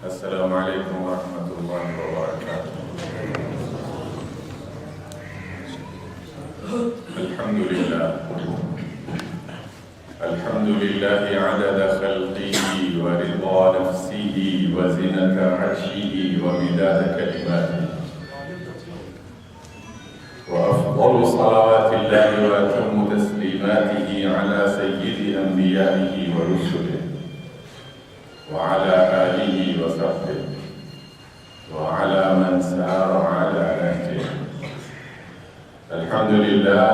السلام علیکم ورحمۃ اللہ وبرکاتہ۔ الحمد للہ عدد خلقه ورضا نفسه وزنة عرشه ومداد كلماته، وأفضل صلوات الله وأتم تسليماته على سيد أنبيائه ورسله وعلى آله وصحبه وعلى من سار على نهجه۔ الحمد لله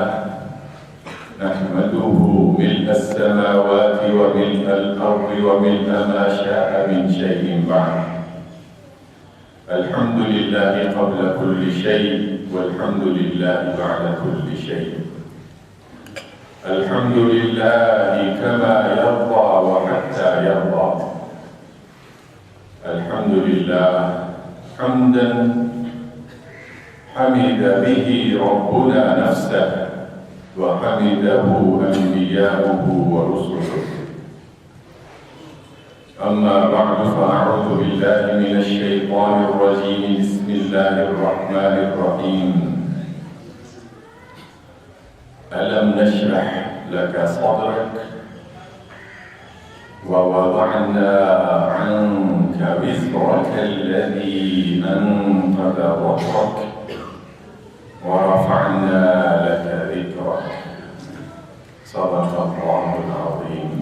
نحمده ملء السماوات وملء الأرض وملء ما شاء من شيء بعد۔ الحمد لله قبل كل شيء والحمد لله بعد كل شيء۔ الحمد لله كما يرضى وحتى يرضى۔ الحمد لله حمدا حمد به ربنا نفسه وحمده أنبياؤه ورسله۔ أما بعد فأعوذ بالله من الشيطان الرجيم، بسم الله الرحمن الرحيم۔ ألم نشرح لك صدرك ووضعنا عنك وزرك الذي أنقض ظهرك ورفعنا لك ذكرك۔ صدق الله العظيم۔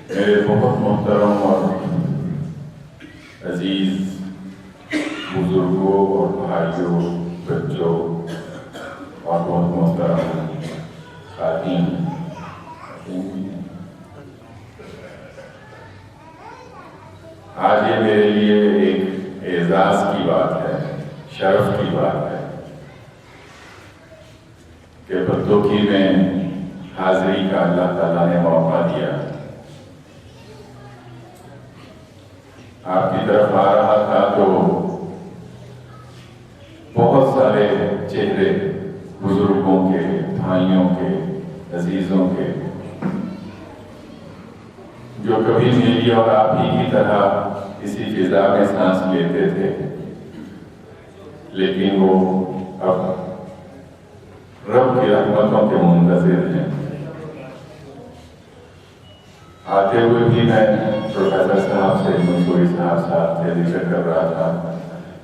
میرے بہت محترم اور عزیز بزرگوں اور بھائیوں، بچوں اور بہت محترم خواتین، آج یہ میرے لیے ایک اعزاز کی بات ہے، شرف کی بات ہے کہ بدوکی میں حاضری کا اللہ تعالیٰ نے موقع دیا۔ آپ کی طرف آ رہا تھا تو بہت سارے چہرے بزرگوں کے، بھائیوں کے، عزیزوں کے، جو کبھی میری اور آپ ہی کی طرح اسی فضا میں سانس لیتے تھے، لیکن وہ اب رب کی رحمتوں کے منتظر ہیں۔ آتے ہوئے بھی میں پروفیسر صاحب سے، منصوری صاحب سے ذکر کر رہا تھا،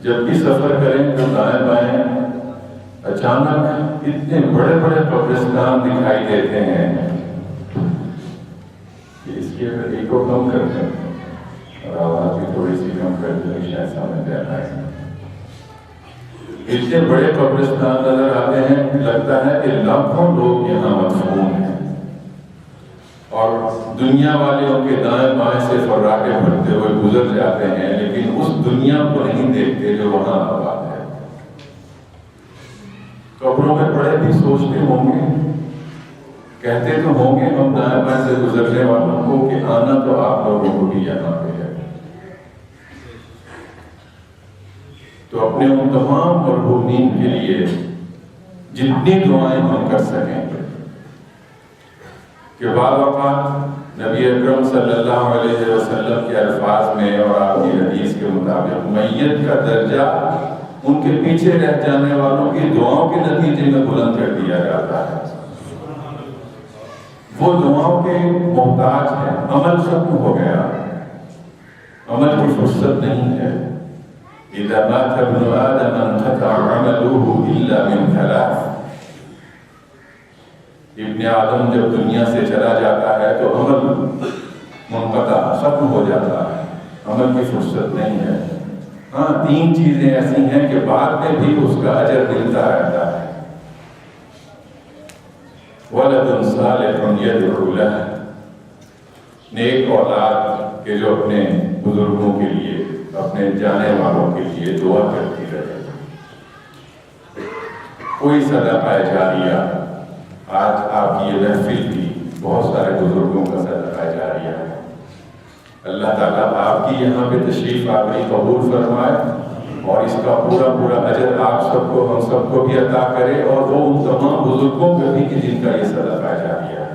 جب بھی سفر کریں تو دائیں بائیں اچانک اتنے بڑے بڑے قبرستان دکھائی دیتے ہیں کہ اس کی اگر ایکو کم کر دیں اور آواز بھی تھوڑی سی کم کر دیں، شاید سامنے آنا ہے۔ اتنے بڑے قبرستان نظر آتے ہیں، لگتا ہے کہ لاکھوں لوگ یہاں مدفون ہیں، اور دنیا والے ان کے دائیں بائیں سے فراقے بھرتے ہوئے گزر جاتے ہیں، لیکن اس دنیا کو نہیں دیکھتے جو وہاں آباد ہے۔ قبروں میں پڑے بھی سوچتے ہوں گے، کہتے تو ہوں گے ہم دائیں بائیں سے گزرنے والوں کو کہ آنا تو آپ لوگوں کو بھی یہاں پہ ہے۔ تو اپنے ان تمام مرحومین کے لیے جتنی دعائیں ہم کر سکیں کہ بعض اوقات نبی اکرم صلی اللہ علیہ وسلم کے الفاظ میں اور آپ کی حدیث کے مطابق میت کا درجہ ان کے پیچھے رہ جانے والوں کی دعاؤں کے نتیجے میں بلند کر دیا جاتا ہے۔ وہ دعاؤں کے محتاج ہیں، عمل ختم ہو گیا، عمل کی فرصت نہیں ہے۔ اذا مات ابن آدم انقطع عمله الا من ثلاث۔ ابن آدم جب دنیا سے چلا جاتا ہے تو عمل منقطع، ختم ہو جاتا ہے، عمل کی فرصت نہیں ہے۔ ہاں، تین چیزیں ایسی ہیں کہ بعد میں بھی اس کا اجر ملتا رہتا ہے۔ ولد صالح يدعو له، نیک اولاد کے جو اپنے بزرگوں کے لیے، اپنے جانے والوں کے لیے دعا کرتی رہے۔ کوئی صدقہ جاریہ، آج آپ کی یہ محفل بھی بہت سارے بزرگوں کا صدقہ جاریہ ہے۔ اللہ تعالیٰ آپ کی یہاں پہ تشریف آوری قبول فرمائے اور اس کا پورا پورا اجر آپ سب کو، ہم سب کو بھی عطا کرے، اور وہ ان تمام بزرگوں کو بھی جن کا یہ صدقہ جاریہ ہے۔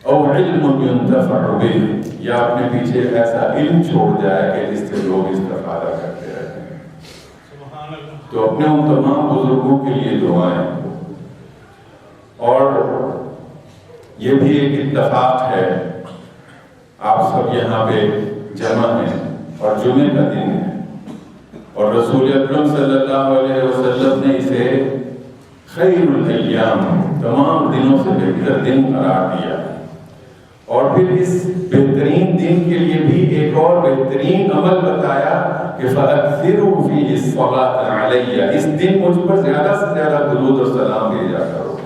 اور علم ينتفع به, یا اپنے پیچھے ایسا علم چھوڑ جائے کہ جس سے لوگ استفادہ کرتے رہتے ہیں. تو اپنے ان تمام بزرگوں کے لیے دعائیں. اور یہ بھی ایک اتفاق ہے, آپ سب یہاں پہ جمع ہیں اور جمعے کا دن ہے, اور رسول اکرم صلی اللہ علیہ وسلم نے اسے خیر الایام, تمام دنوں سے بہتر دن قرار دیا. اور پھر اس بہترین دن کے لیے بھی ایک اور بہترین عمل بتایا کہ فَأَكْثِرُوا فِيهِ الصَّلَاةَ عَلَيَّ, اس دن مجھ پر زیادہ سے زیادہ درود اور سلام بھیجا کرو.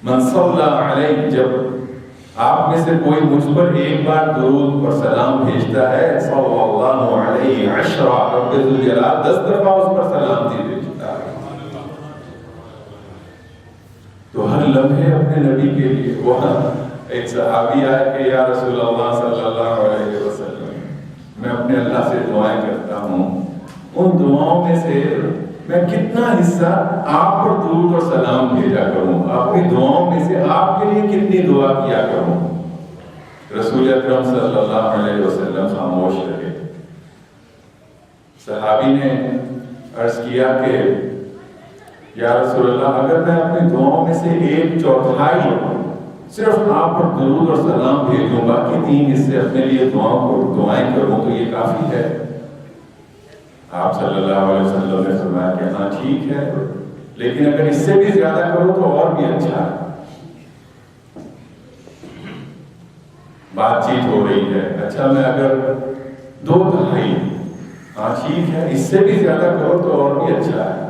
من صلی علیہ, جب آپ میں سے کوئی مجھ پر ایک بار درود اور سلام بھیجتا ہے, صلی اللہ علیہ عشرہ, رب ذوالجلال 10 دفعہ اس پر سلامتی بھیجتا ہے. تو ہر لمحے اپنے نبی کے لیے. وہاں ایک صحابی آئے کہ یا رسول اللہ صلی اللہ علیہ وسلم, میں اپنے اللہ سے دعائیں کرتا ہوں, ان دعاؤں میں سے میں کتنا حصہ آپ پر درود اور سلام بھیجا کروں, اپنی دعاؤں میں سے آپ کے لیے کتنی دعا کیا کروں. رسول اکرم صلی اللہ علیہ وسلم خاموش رہے. صحابی نے عرض کیا کہ یا رسول اللہ, اگر میں اپنی دعاؤں میں سے 1/4 صرف آپ پر درود اور سلام بھیجوں, باقی 3 حصے اپنے لیے دعائیں کروں تو یہ کافی ہے. آپ صلی اللہ علیہ وسلم نے فرمایا کہ ہاں ٹھیک ہے, لیکن اگر اس سے بھی زیادہ کرو تو اور بھی اچھا ہے. بات چیت ہو رہی ہے, اچھا میں اگر 2/3, ہاں ٹھیک ہے, اس سے بھی زیادہ کرو تو اور بھی اچھا ہے.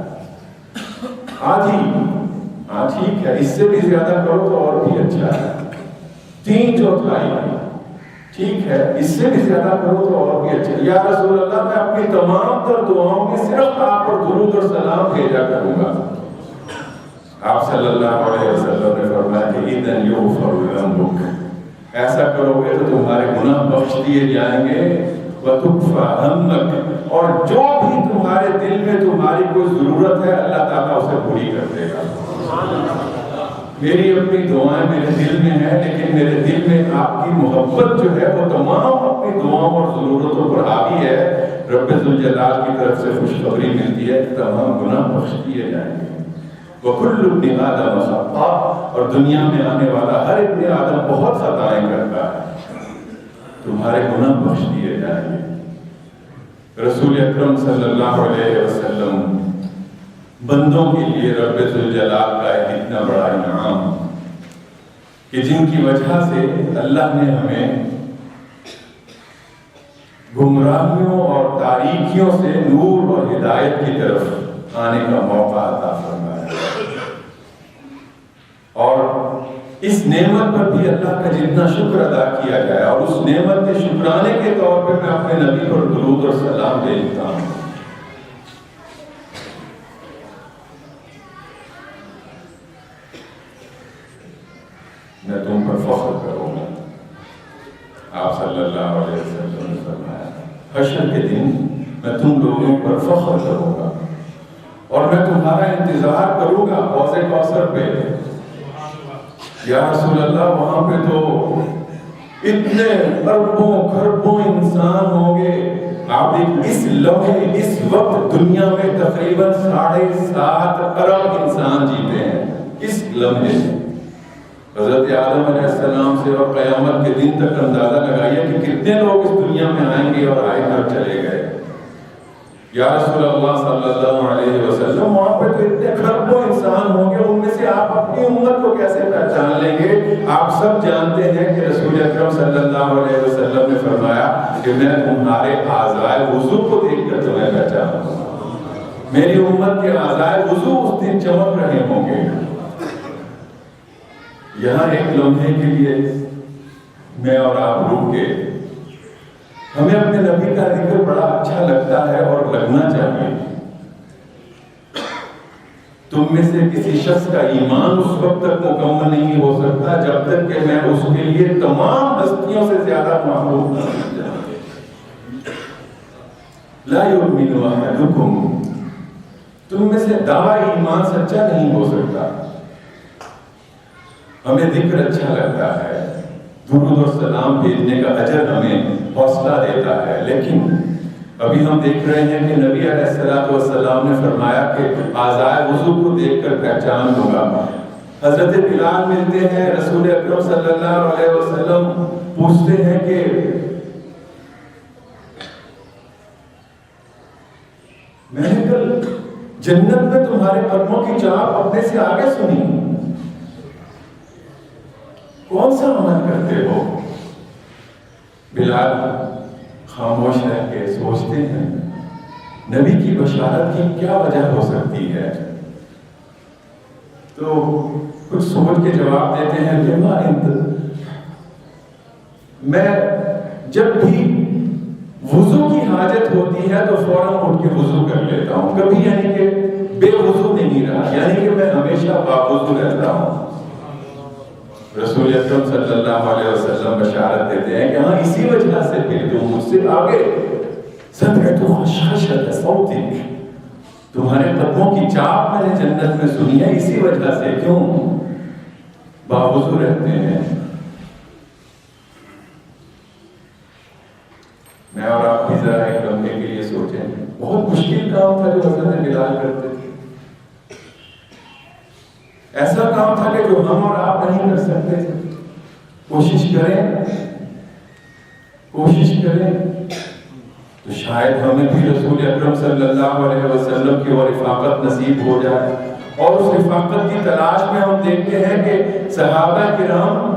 آدھی, ہاں ٹھیک ہے, اس سے بھی زیادہ کرو تو اور بھی اچھا ہے. 3/4, ٹھیک ہے, اس سے بھی زیادہ کرو تو اور بھی اچھا. یا رسول اللہ, میں اپنی تمام تر دعاؤں میں صرف آپ پر درود اور سلام بھیجا کروں گا. آپ صلی اللہ علیہ وسلم نے فرمایا کہ اذن یغفر ذنبک, ایسا کرو گے تو تمہارے گناہ بخش دیے جائیں گے. وتکفی ہمک, اور جو بھی تمہارے دل میں تمہاری کوئی ضرورت ہے اللہ تعالیٰ اسے پوری کر دے گا. میری اپنی دعائیں میرے دل میں ہیں, لیکن میرے دل میں آپ کی محبت جو ہے وہ تمام اپنی دعاؤں اور ضرورتوں پر حاوی ہے. رب ذوالجلال کی طرف سے خوشخبری ملتی ہے کہ تمام گناہ بخش دیے جائیں گے. وَكُلُّ ابْنِ آدَمَ خَطَّاءٌ, اور دنیا میں آنے والا ہر ابن آدم بہت خطائیں کرتا ہے, تمہارے گناہ بخش دیے جائیں گے. رسول اکرم صلی اللہ علیہ وسلم بندوں کے لیے رب ذوالجلال کا ایک اتنا بڑا انعام کہ جن کی وجہ سے اللہ نے ہمیں گمراہیوں اور تاریکیوں سے نور اور ہدایت کی طرف آنے کا موقع عطا فرمایا. اور اس نعمت پر بھی اللہ کا جتنا شکر ادا کیا جائے, اور اس نعمت کے شکرانے کے طور پہ میں اپنے نبی پر درود اور سلام بھیجتا ہوں. میں تم پر فخر کروں گا. آپ صلی اللہ علیہ وسلم نے فرمایا حشر کے دن میں تم لوگوں پر فخر کروں گا, اور میں تمہارا انتظار کروں گا حوض کوثر پہ. یا رسول اللہ, وہاں پہ تو اتنے اربوں کھربوں انسان ہوں گے. آپ اس لمحے اس وقت دنیا میں تقریباً 7.5 ارب انسان جیتے ہیں اس لمحے. حضرت آدم علیہ السلام سے اور قیامت کے دن تک اندازہ لگائیے کہ کتنے لوگ اس دنیا میں آئیں گے اور آئے کر چلے گئے. یا رسول اللہ صلی اللہ علیہ وسلم, وہاں پہ تو اتنے کھربوں انسان ہوں گے, ان میں سے آپ اپنی امت کو کیسے پہچان لیں گے؟ آپ سب جانتے ہیں کہ رسول اکرم صلی اللہ علیہ وسلم نے فرمایا کہ میں تمہارے اعضائے وضو کو دیکھ کر تمہیں پہچانوں گا. میری امت کے اعضائے وضو اس دن چمک رہے ہوں گے. یہاں ایک لمحے کے لیے میں اور آپ رک کے, ہمیں اپنے نبی کا ذکر بڑا اچھا لگتا ہے اور لگنا چاہیے. تم میں سے کسی شخص کا ایمان اس وقت تک مکمل نہیں ہو سکتا جب تک کہ میں اس کے لیے تمام ہستیوں سے زیادہ محبوب نہ بن جاؤں. لا یؤمن احدکم, تم میں سے دعوی ایمان سچا نہیں ہو سکتا ہمیں ذکر اچھا لگتا ہے، درود اور سلام بھیجنے کا اجر ہمیں حوصلہ دیتا ہے، لیکن ابھی ہم دیکھ رہے ہیں کہ نبی علیہ السلام نے فرمایا کہ اعضائے وضو کو دیکھ کر پہچان ہوگا۔ حضرت بلال ملتے ہیں، رسول اکرم صلی اللہ علیہ وسلم پوچھتے ہیں کہ میں نے کل جنت میں تمہارے قدموں کی چاپ اپنے سے آگے سنی، کون سا عمل کرتے ہو؟ بلال خاموش رہ کے سوچتے ہیں نبی کی بشارت کی کیا وجہ ہو سکتی ہے، تو کچھ سوچ کے جواب دیتے ہیں کہ میں جب بھی وضو کی حاجت ہوتی ہے تو فوراً اٹھ کے وضو کر لیتا ہوں، کبھی یعنی کہ بے وضو نہیں رہا، یعنی کہ میں ہمیشہ باوضو رہتا ہوں۔ رسول اکرم صلی اللہ علیہ وسلم بشارت دیتے ہیں کہ ہاں اسی وجہ سے پھر تم مجھ سے آگے سمعت خشخشۃ صوتک، تمہارے قدموں کی چاپ میں نے جنت میں سنی ہے، اسی وجہ سے کیوں باوضو رہتے ہیں۔ میں اور آپ بھی ذرا ایک لمحے کے لیے سوچیں، بہت مشکل کام تھا جو حضرت بلال کرتے تھے، ایسا کام تھا کہ جو ہم اور آپ نہیں کر سکتے تھے۔ کوشش کریں تو شاید ہمیں بھی رسول اکرم صلی اللہ علیہ وسلم کی وہ رفاقت نصیب ہو جائے، اور اس رفاقت کی تلاش میں ہم دیکھتے ہیں کہ صحابہ کرام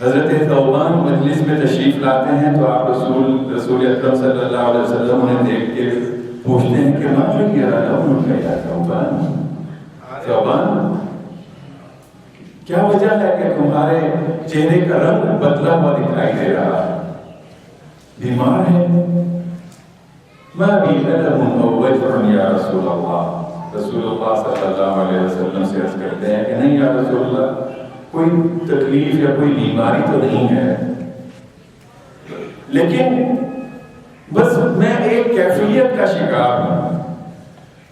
حضرت ثوبان مجلس میں تشریف لاتے ہیں تو آپ رسول اکرم صلی اللہ علیہ وسلم انہیں دیکھ کے پوچھتے ہیں کہ ماں ثوبان کیا وجہ ہے کہ تمہارے چہرے کا رنگ بدلا ہوا دکھائی دے رہا ہے، بیمار ہے؟ ما بی علم او وجع یا رسول اللہ، رسول اللہ صلی اللہ علیہ وسلم سے عرض کرتے ہیں کہ نہیں یا رسول اللہ، کوئی تکلیف یا کوئی بیماری تو نہیں ہے، لیکن بس میں ایک کیفیت کا شکار ہوں،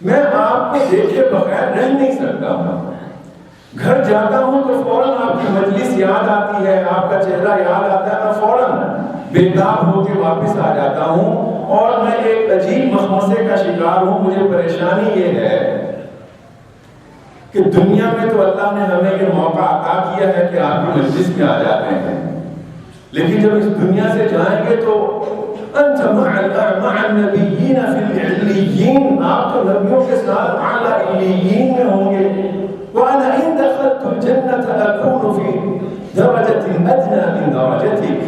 میں آپ کو دیکھے بغیر رہ نہیں سکتا ہوں، گھر جاتا ہوں تو فوراً آپ کی مجلس یاد آتی ہے، آپ کا چہرہ یاد آتا ہے، میں فوراً بیتاب ہو کے واپس آ جاتا ہوں، اور میں ایک عجیب مخمصے کا شکار ہوں۔ مجھے پریشانی یہ ہے کہ دنیا میں تو اللہ نے ہمیں یہ موقع عطا کیا ہے کہ آپ کی مجلس میں آ جاتے ہیں، لیکن جب اس دنیا سے جائیں گے تو انت مع النبیین فی العلیین، آپ تو نبیوں کے ساتھ اعلی علیین میں ہوں گے، وَأَنَا إِن دَخَلْتُ الْجَنَّةَ أَكُونُ فِي دَرَجَةٍ أَدْنَىٰ مِن دَرَجَتِكَ،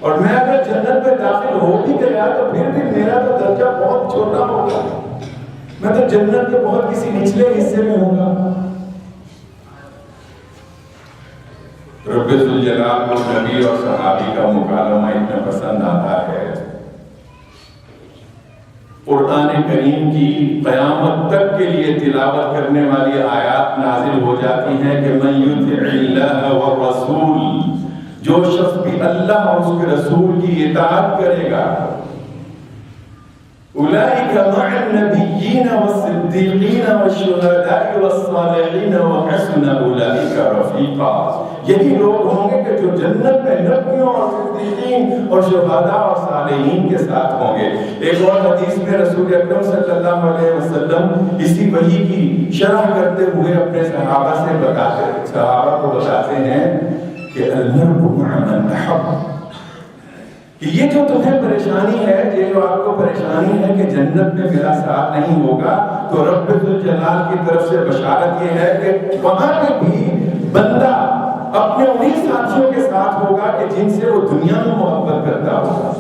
اور میں اگر جنت میں داخل ہو بھی گیا تو پھر بھی میرا تو درجہ بہت چھوٹا ہوگا، میں تو جنت کے بہت کسی نچلے حصے میں ہوں گا۔ رب ذوالجلال کو نبی اور صحابی کا مکالمہ اتنا پسند آتا ہے، قرآن کریم کی قیامت تک کے لیے تلاوت کرنے والی آیات نازل ہو جاتی ہیں کہ من یطع اللہ والرسول، جو شخص بھی اللہ اور اس کے رسول کی اطاعت کرے گا، اولئک مع النبیین والصدیقین والشہداء والصالحین وحسن اولئک رفیقا، یہی لوگ ہوں گے کہ جو جنت میں نبیوں اور صدیقین اور شہداء اور صالحین کے ساتھ ہوں گے۔ ایک اور حدیث میں رسول اکرم صلی اللہ علیہ وسلم اسی وحی کی شرح کرتے ہوئے اپنے صحابہ کو بتاتے ہیں کہ المرء مع من احب، کہ یہ جو تمہیں پریشانی ہے، یہ جو آپ کو پریشانی ہے کہ جنت میں میرا ساتھ نہیں ہوگا، تو رب ذوالجلال کی طرف سے بشارت یہ ہے کہ وہاں پہ بھی بندہ اپنے انہی ساتھیوں کے ساتھ ہوگا کہ جن سے وہ دنیا میں محبت کرتا ہوگا۔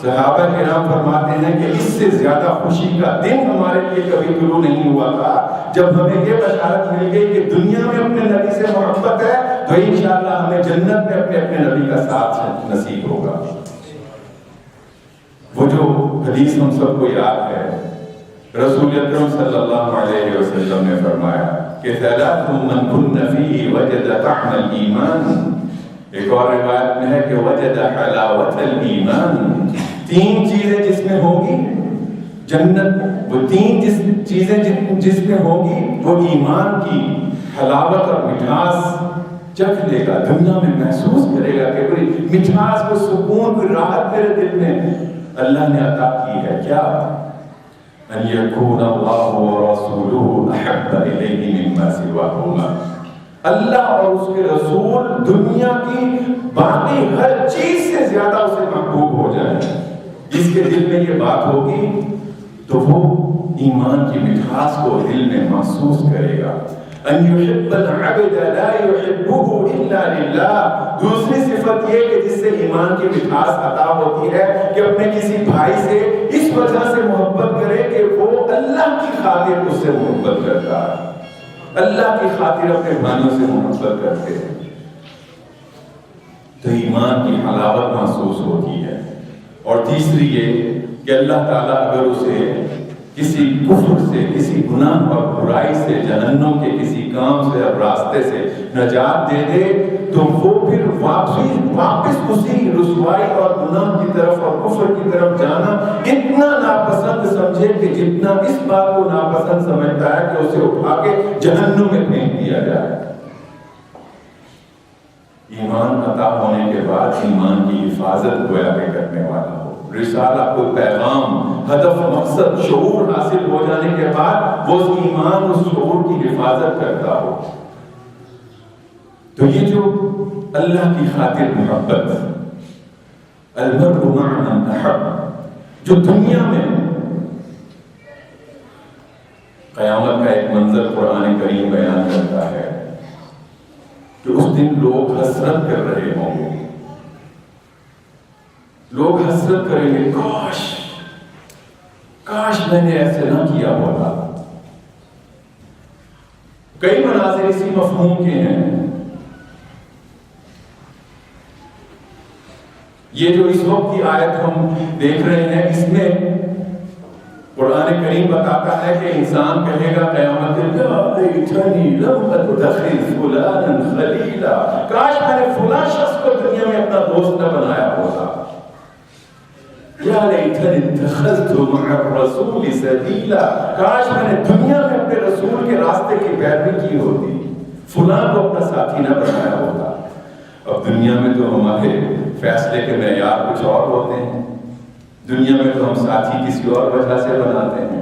صحابہ کرام فرماتے ہیں کہ اس سے زیادہ خوشی کا دن ہمارے لیے کبھی طلوع نہیں ہوا تھا جب ہمیں یہ بشارت مل گئی کہ دنیا میں اپنے نبی سے محبت ہے تو انشاءاللہ ہمیں جنت میں اپنے نبی کا ساتھ نصیب ہوگا۔ وہ جو حدیث ہم سب کو یاد ہے، رسول اکرم صلی اللہ علیہ وسلم نے فرمایا کہ ثلاث من کن فیہ وجد طعم الایمان، ایک اور روایت میں ہے کہ وجد حلاوت الایمان، تین چیزیں جس میں ہوگی جنت، وہ تین چیزیں جس میں ہوگی وہ ایمان کی، حلاوت اور مٹھاس چکھ لے گا، دنیا میں محسوس کرے گا کہ کوئی مٹھاس، کوئی سکون، کوئی راحت میرے دل میں اللہ نے عطا کی ہے. کیا؟ ان یکون اللہ ورسولہ احب الیہ مما سواہما، اللہ اور اس کے رسول دنیا کی باقی ہر چیز سے زیادہ اسے محبوب ہو جائے. جس کے دل میں یہ بات ہوگی تو وہ ایمان کی مٹھاس کو دل میں محسوس کرے گا. ان یحب العبد لا یحبہ الا للہ. دوسری صفت یہ کہ جس سے ایمان کی مٹھاس عطا ہوتی ہے کہ اپنے کسی بھائی سے اس وجہ سے محبت کرے کہ وہ اللہ کی خاطر اس سے محبت کرتا ہے، اللہ کی خاطر اپنے بھائیوں سے محبت کرتے ہیں، تو ایمان کی حلاوت محسوس ہوتی ہے. اور تیسری یہ کہ اللہ تعالیٰ اگر اسے کسی کفر سے، کسی گناہ اور برائی سے، جہنم کے کسی کام سے اور راستے سے نجات دے دے تو وہ پھر واپس اسی رسوائی اور گناہ کی طرف اور کفر کی طرف جانا اتنا ناپسند سمجھے کہ جتنا اس بات کو ناپسند سمجھتا ہے کہ اسے اٹھا کے جہنم میں پھینک دیا جائے. ایمان عطا ہونے کے بعد ایمان کی حفاظت گویا کہ کرنے والا ہو. رسالہ کو پیغام، ہدف، مقصد، شعور حاصل ہو جانے کے بعد وہ اس ایمان، اس شعور کی حفاظت کرتا ہو. تو یہ جو اللہ کی خاطر محبت، المرء مع من احب، جو دنیا میں قیامت کا ایک منظر قرآن کریم بیان کرتا ہے کہ اس دن لوگ حسرت کر رہے ہوں گے. لوگ حسرت کریں گے، کاش میں نے ایسے نہ کیا ہوتا. کئی مناظر اسی مفہوم کے ہیں. یہ جو اس وقت کی آیت ہم دیکھ رہے ہیں، اس میں قرآن کریم بتاتا ہے کہ انسان کہے گا قیامت کے دن، لیتنی لم اتخذ فلانا خلیلا، کاش میں نے فلاں شخص کو دنیا میں اپنا دوست نہ بنایا ہوتا. یا لیتنی اتخذت مع الرسول سبیلا، کاش میں نے دنیا میں اپنے رسول کے راستے کی پیروی کی ہوتی، فلاں کو اپنا ساتھی نہ بنایا ہوتا. اب دنیا میں تو ہمارے فیصلے کے معیار کچھ اور ہوتے ہیں. دنیا میں تو ہم ساتھی کسی اور وجہ سے بناتے ہیں،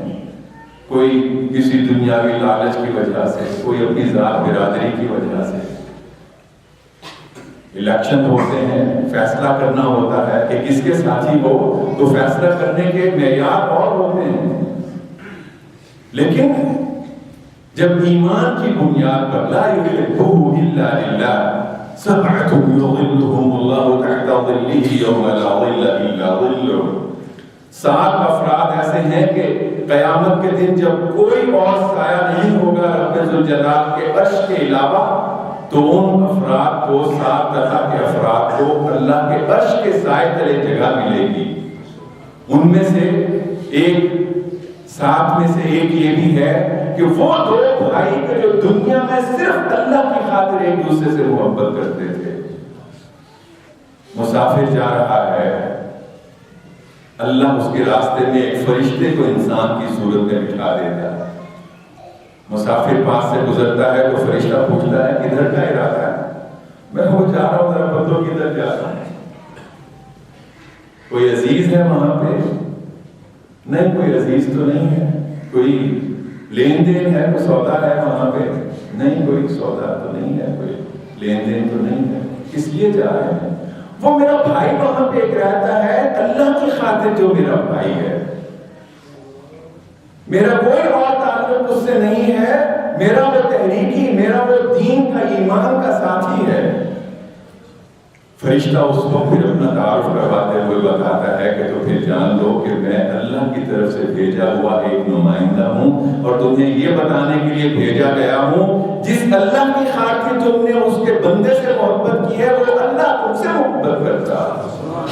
کوئی کسی دنیاوی لالچ کی وجہ سے، کوئی اپنی ذات برادری کی وجہ سے. الیکشن ہوتے ہیں، فیصلہ کرنا ہوتا ہے کہ کس کے ساتھی ہو، تو فیصلہ کرنے کے معیار اور ہوتے ہیں. لیکن جب ایمان کی بنیاد پر لا یحبہ الا للہ، سبعۃ یظلھم اللہ تحت ظلہ یوم لا ظل الا ظلہ، 7 افراد ایسے ہیں کہ قیامت کے دن جب کوئی اور سایہ نہیں ہوگا رب ذوالجلال کے عرش کے علاوہ، تو ان افراد کو، 7 طرح کے افراد کو اللہ کے عرش کے سائے تلے جگہ ملے گی. ان میں سے ایک، 7 میں سے ایک یہ بھی ہے کہ وہ 2 بھائی کہ جو دنیا میں صرف اللہ کی خاطر ایک دوسرے سے محبت کرتے تھے. مسافر جا رہا ہے، اللہ اس کے راستے میں ایک فرشتے کو انسان کی صورت میں بٹھا دیتا ہے. مسافر پاس سے گزرتا ہے تو فرشتہ پوچھتا ہے کدھر کا ارادہ ہے؟ میں وہ جا رہا ہوں، ذرا بتو کدھر جا رہا ہے؟ کوئی عزیز ہے وہاں پہ؟ نہیں، کوئی عزیز تو نہیں ہے. کوئی لین دین ہے، کوئی سودا ہے وہاں پہ؟ نہیں، کوئی سودا تو نہیں ہے، کوئی لین دین تو نہیں ہے. کس لیے جا رہے ہیں؟ وہ میرا بھائی وہاں پہ ایک رہتا ہے، اللہ کی خاطر جو میرا بھائی ہے، میرا کوئی اور تعلق اس سے نہیں ہے، میرا وہ تحریکی، میرا وہ دین کا، ایمان کا ساتھی ہے. فرشتہ اس کو پھر اپنا تعارف کرواتے ہوئے بتاتا ہے کہ تو پھر جان لو کہ میں اللہ کی طرف سے بھیجا ہوا ایک نمائندہ ہوں، اور تمہیں یہ بتانے کے لیے بھیجا گیا ہوں جس اللہ کی خاطر تم نے اس کے بندے سے محبت کی ہے، وہ اللہ تم سے محبت کرتا ہے،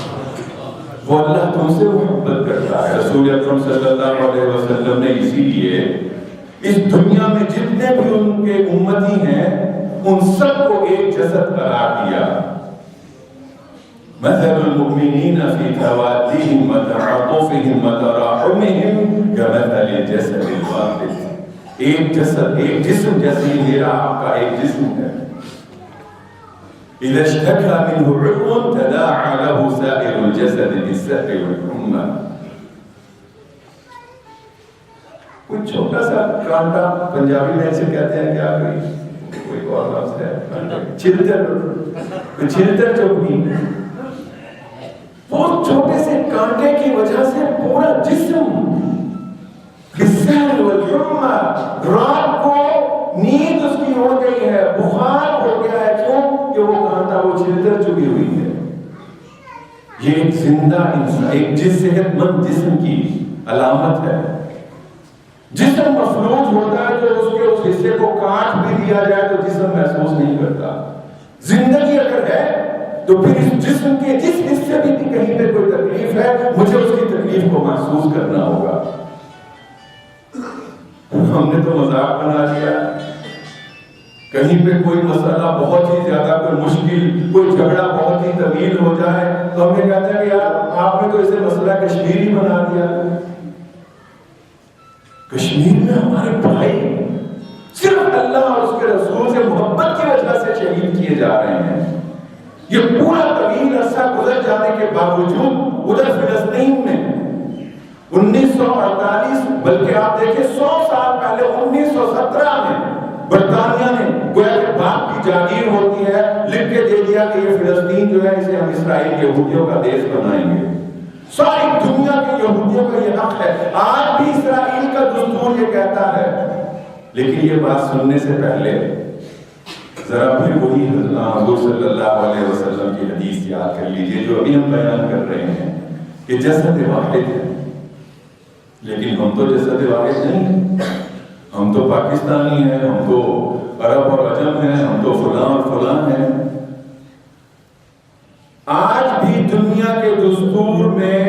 وہ اللہ تم سے محبت کرتا ہے. رسول اکرم صلی اللہ علیہ وسلم نے اسی لیے اس دنیا میں جتنے بھی ان کے امتی ہیں ان سب کو ایک جسد قرار دیا. مثل المؤمنین فی توادهم وتعاطفهم وتراحمهم كمثل الجسد الواحد. ایک جسد، ایک جسم جیسے میرا آپ کا ایک جسم ہے. اذا اشتكى منه عضو تداعى له سائر الجسد بالسهر والحمى. کوئی چھوٹا سا کانٹا، پنجابی میں ایسے کہتے ہیں کیا، کوئی اور لفظ ہے چھلتر، کوئی چھلتر چوبی، وہ چھوٹے سے کانٹے کی وجہ سے پورا جسم بالسهر والحمى، رات کو نیند اس کی ہو گئی ہے، بخار ہو گیا ہے. کیوں؟ کہ وہ کانٹا، وہ چھلتر چبھی ہوئی ہے. یہ ایک زندہ انسان، ایک صحت مند جسم کی علامت ہے. جسم مفلوج ہوتا ہے تو اس کے اس حصے کو کاٹ بھی دیا جائے تو جسم محسوس نہیں کرتا. زندگی اگر ہے تو پھر اس جسم کے جس حصے بھی کہیں پہ کوئی تکلیف ہے، مجھے اس کی تکلیف کو محسوس کرنا ہوگا. ہم نے تو مذاق بنا لیا، کہیں پہ کوئی مسئلہ بہت ہی زیادہ، کوئی مشکل، کوئی جھگڑا بہت ہی طویل ہو جائے تو ہم یہ کہتے ہیں کہ یار آپ نے تو اسے مسئلہ کشمیری بنا دیا. کشمیر میں ہمارے بھائی صرف اللہ اور اس کے رسول سے محبت کی وجہ سے شہید کیے جا رہے ہیں. یہ پورا طویل عرصہ گزر جانے کے باوجود ادھر فلسطین میں 1948، بلکہ آپ دیکھیں 100 سال پہلے 1917 میں برطانیہ نے گویا کہ باپ کی جاگیر ہوتی ہے، لکھ کے دے دیا کہ یہ فلسطین جو ہے اسے ہم اسرائیل یہودیوں کا دیش بنائیں گے. ساری دنیا کے یہودیوں کا یہ حق ہے. آج بھی اسرائیل کا دستور یہ کہتا ہے. لیکن یہ بات سننے سے پہلے ذرا پھر وہی حضور صلی اللہ علیہ وسلم کی حدیث یاد کر لیجئے جو ابھی ہم بیان کر رہے ہیں کہ جسد واحد ہے. لیکن ہم تو جسد واحد نہیں ہیں. ہم تو پاکستانی ہیں، ہم تو عرب اور عجم ہیں، ہم تو فلاں اور فلاں ہیں. آج بھی دنیا کے دستور میں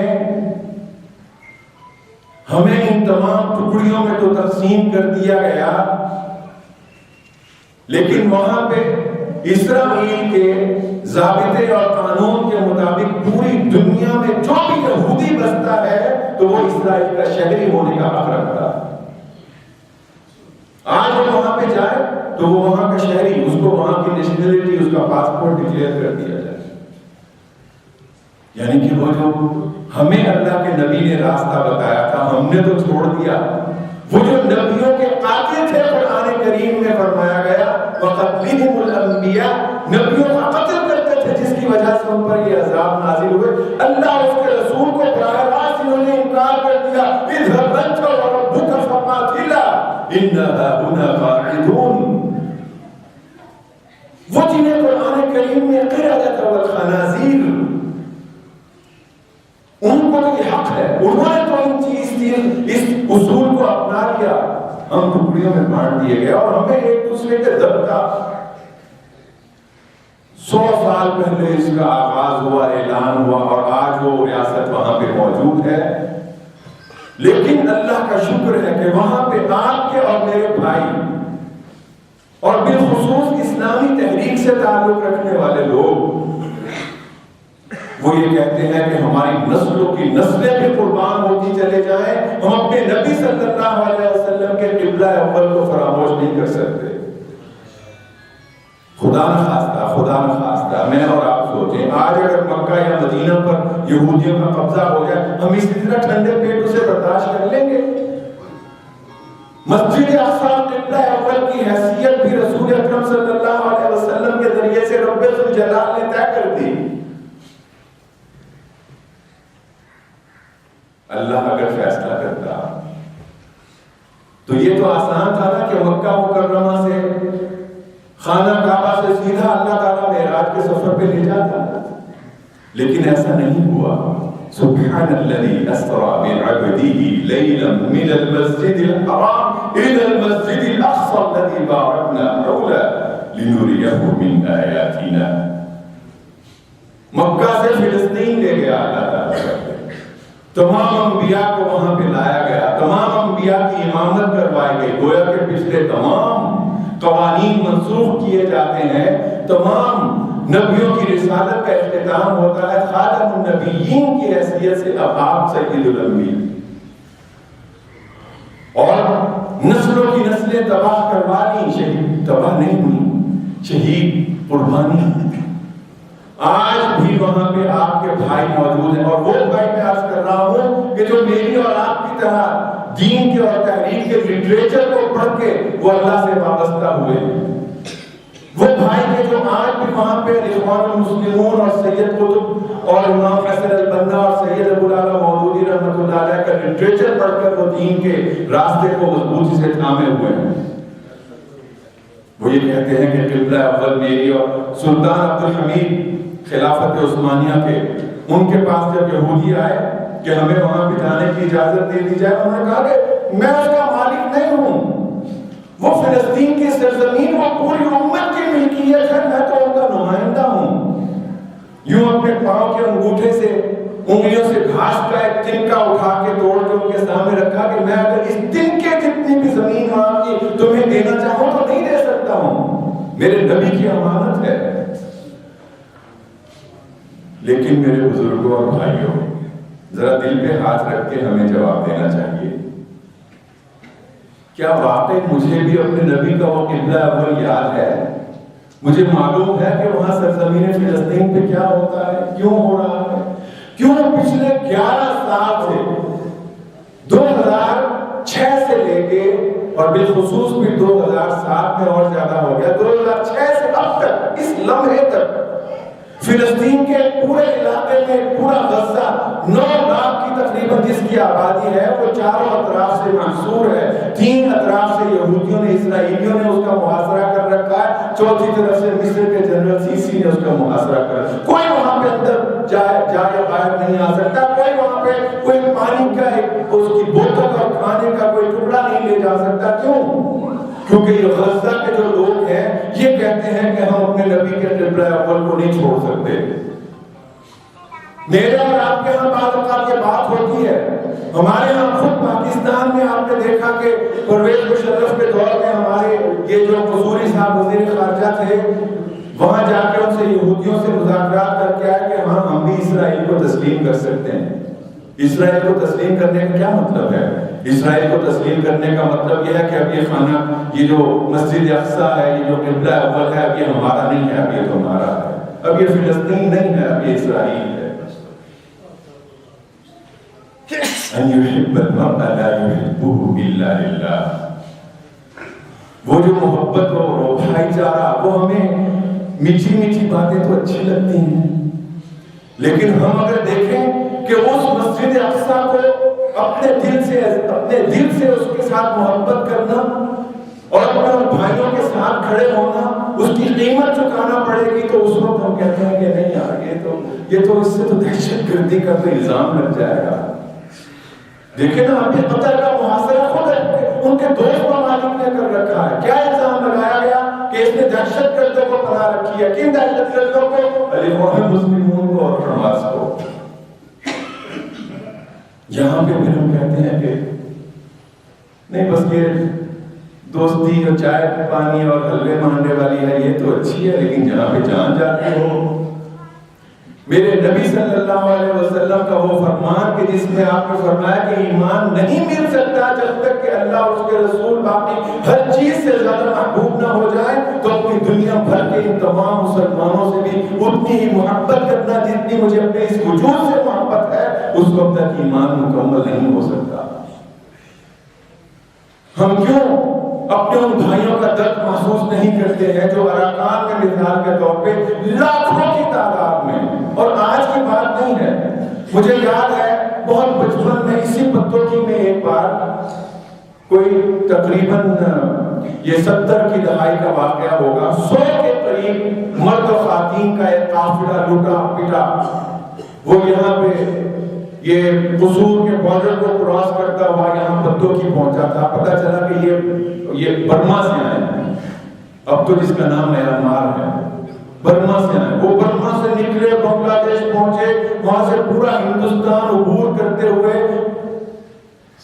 ہمیں ان تمام ٹکڑیوں میں تو تقسیم کر دیا گیا، لیکن وہاں پہ اسرائیل کے ضابطے اور قانون کے مطابق پوری دنیا میں جو بھی یہودی بستا ہے تو وہ اسرائیل کا شہری ہونے کا حق رکھتا ہے. آج وہ وہاں پہ جائے تو وہ وہاں کا شہری، اس کو وہاں کی نیشنلٹی، اس کا پاسپورٹ ڈکلیئر کر دیا جائے. یعنی کہ وہ جو ہمیں اللہ کے نبی نے راستہ بتایا تھا ہم نے تو چھوڑ دیا. وہ جو نبیوں کے قاتل تھے، قرآن کریم میں فرمایا گیا وَقَتْلِهِمُ الْأَنْبِيَاءَ، نبیوں کا قتل کرتے تھے جس کی وجہ سے ان پر یہ عذاب نازل ہوئے. اللہ اور اس کے رسول کو براہ راست انہوں نے انکار کر دیا. اذهب أنت وربك فقاتلا إنها هنا قاعدون. وہ جنہیں قرآن کریم میں قردة والخنازیر، ان کو تو یہ حق ہے، انہوں نے تو اس اصول کو اپنا لیا. ہم ٹکڑیوں میں بانٹ دیے گئے اور ہمیں ایک دوسرے کے ضبط کا 100 سال پہلے اس کا آغاز ہوا، اعلان ہوا، اور آج وہ ریاست وہاں پہ موجود ہے. لیکن اللہ کا شکر ہے کہ وہاں پہ آپ کے اور میرے بھائی اور بالخصوص اسلامی تحریک سے تعلق رکھنے والے لوگ وہ یہ کہتے ہیں کہ ہماری نسلوں کی نسلیں بھی قربان ہوتی چلے جائیں، ہم اپنے نبی صلی اللہ علیہ وسلم کے قبلہ اول کو فراموش نہیں کر سکتے. خدا نخواستہ میں اور آپ سوچیں آج اگر مکہ یا مدینہ پر یہودیوں کا قبضہ ہو جائے، ہم اسی طرح ٹھنڈے پیٹ اسے برداشت کر لیں گے؟ مسجد اقصی قبلہ اول کی حیثیت بھی رسول اکرم صلی اللہ علیہ وسلم کے ذریعے سے رب ذوالجلال نے طے کر دی. اللہ اگر فیصلہ کرتا تو یہ تو آسان تھا نا کہ مکہ مکرمہ سے خانہ کعبہ سے سیدھا اللہ تعالیٰ معراج کے سفر پہ لے جاتا. لیکن ایسا نہیں ہوا. سبحان الذی اسری بعبده لیلا من المسجد الحرام الى المسجد الاقصى الذي باركنا حوله لنريه من آیاتنا. مکہ سے فلسطین لے گیا اللہ تعالیٰ، تمام انبیاء کو وہاں پہ لایا گیا، تمام انبیاء کی امامت کروائی گئی. گویا کہ پچھلے تمام قوانین منسوخ کیے جاتے ہیں، تمام نبیوں کی رسالت کا اختتام ہوتا ہے. خاتم النبیین کی حیثیت سے اب آپ سید الانبیاء. اور نسلوں کی نسلیں تباہ کروا لی، شہید تباہ نہیں ہوئی، شہید قربانی۔ آج بھی وہاں پہ آپ کے بھائی موجود ہیں، اور وہ بھائی میں عرض کر رہا ہوں کہ جو میری اور آپ کی طرح دین کے اور تحریک کے لٹریچر کو پڑھ کے وہ اللہ سے وابستہ ہوئے، وہ بھائی کے جو آج بھی وہاں پہ اخوان المسلمون اور سید قطب اور امام حسن البنا اور سید ابو الاعلی مودودی رحمۃ اللہ علیہ کا لٹریچر پڑھ کر وہ دین کے راستے کو مضبوطی سے تھامے ہوئے ہیں۔ وہ یہ کہتے ہیں کہ قبلہ اول میری اور سلطان عبد الحمید خلافت عثمانیہ کے، ان کے پاس جب یہودی آئے کہ ہمیں وہاں پہ جانے کی اجازت دے دی جائے، انہوں نے کہا کہ میں اس کا مالک نہیں ہوں، وہ فلسطین کی سرزمین وہ پوری امت کی ملکیت ہے، میں تو ان کا نمائندہ ہوں۔ یوں اپنے پاؤں کے انگوٹھے سے انگلیوں سے گھاس کا ایک تنکا اٹھا کے توڑ کے ان کے سامنے رکھا کہ میں اگر اس تنکے جتنی بھی زمین وہاں کی تمہیں دینا چاہوں تو نہیں دے سکتا ہوں، میرے نبی کی امانت ہے۔ لیکن میرے بزرگوں اور بھائیوں، ذرا دل پہ ہاتھ رکھ کے ہمیں جواب دینا چاہیے، کیا واقعی مجھے بھی اپنے نبی کا وہ قبلہ اول یاد ہے؟ مجھے معلوم ہے کہ وہاں سرزمین فلسطین پہ کیا ہوتا ہے، کیوں ہو رہا ہے، کیوں پچھلے 11 سال سے 2006 سے لے کے اور بالخصوص بھی 2007 میں اور زیادہ ہو گیا، 2006 سے اب تک اس لمحے تک فلسطین کے پورے علاقے میں پورا غزہ 9 لاکھ کی تقریباً جس کی آبادی ہے وہ چاروں اطراف سے محصور ہے، 3 اطراف سے یہودیوں نے اسرائیلیوں نے اس کا محاصرہ کر رکھا ہے، چوتھی طرف سے مصر کے جنرل سیسی نے اس کا محاصرہ کر رکھا ہے، کوئی وہاں پہ اندر جائے باہر نہیں آ سکتا، کوئی وہاں پہ کوئی پانی کا اس کی بوتل اور کھانے کا کوئی ٹکڑا نہیں لے جا سکتا۔ کیوں؟ کیونکہ یہ غزہ کے جو لوگ ہیں یہ کہتے ہیں کہ ہم اپنے نبی کے قبلہ اول کو نہیں چھوڑ سکتے۔ میرے اور آپ کے ہاں بعض اوقات یہ بات ہوتی ہے، ہمارے ہاں خود پاکستان میں آپ نے دیکھا کہ پرویز مشرف کے دور میں ہمارے یہ جو قصوری صاحب وزیر خارجہ تھے، وہاں جا کے ان سے یہودیوں سے مذاکرات کر کے آئے کہ ہاں ہم بھی اسرائیل کو تسلیم کر سکتے ہیں۔ اسرائیل کو تسلیم کرنے کا کیا مطلب ہے؟ اسرائیل کو تسلیم کرنے کا مطلب یہ ہے کہ اب یہ خانہ، یہ جو مسجد اقصیٰ ہے، یہ جو قبلہ اول ہے، اب یہ ہمارا نہیں ہے، اب یہ تمہارا ہے، اب یہ فلسطین نہیں ہے، اب یہ اسرائیل ہے۔ ان يحب المرء لا يحبه الا لله، وہ جو محبت اور بھائی چارہ، وہ ہمیں میٹھی میٹھی باتیں تو اچھی لگتی ہیں، لیکن ہم اگر دیکھیں کہ اس مسجد اقصیٰ کو اپنے دل سے اس کے ساتھ محبت کرنا اور اپنے بھائیوں کے ساتھ کھڑے ہونا، اس کی قیمت چکانا پڑے گی، تو اس وقت ہم کہتے ہیں کہ نہیں یار یہ تو اس سے تو دہشت گردی کا تو الزام لگ جائے گا۔ دیکھیں نا، ابھی قطر کا محاصرہ خود ان کے دوست ممالک نے کر رکھا ہے، کیا الزام لگایا گیا کہ اس نے دہشت گردوں کو پناہ رکھی ہے، کن دہشت گردوں کو؟ اخوان المسلمون کو اور حماس کو۔ یہاں پہ پھر ہم کہتے ہیں کہ نہیں، بس یہ دوستی اور چائے پانی اور حلوے ماننے والی ہے، یہ تو اچھی ہے، لیکن جہاں پہ جان جاتی ہو، میرے نبی صلی اللہ علیہ وسلم کا وہ فرمان کہ جس میں آپ نے فرمایا کہ ایمان نہیں مل سکتا جب تک کہ اللہ اور اس کے رسول باقی ہر چیز سے زیادہ محبوب نہ ہو جائے، تو اپنی دنیا بھر کے ان تمام مسلمانوں سے بھی اتنی ہی محبت کرنا جتنی مجھے اپنے اس وجود سے محبت ہے، اس وقت تک ایمان مکمل نہیں ہو سکتا۔ ہم کیوں اپنے ان بھائیوں کا درد محسوس نہیں کرتے ہیں جو اراکان میں مثال کے طور پہ لاکھوں کی تعداد میں، اور آج کی بات نہیں ہے، مجھے یاد ہے بہت بچپن میں اسی پتوکی میں ایک بار کوئی تقریباً یہ 70 کی دہائی کا واقعہ ہوگا، 100 کے قریب مرد و خواتین کا ایک قافلہ لوٹا پٹا، وہ یہاں پہ یہ قصور کے بارڈر کو کراس کرتا ہوا یہاں پتوکی پہنچا تھا، پتہ چلا کہ یہ برما سے آئے ہیں، اب تو جس کا نام میانمار ہے، برما سے آئے، وہ برما سے نکلے بنگلہ دیش پہنچے، وہاں سے پورا ہندوستان عبور کرتے ہوئے،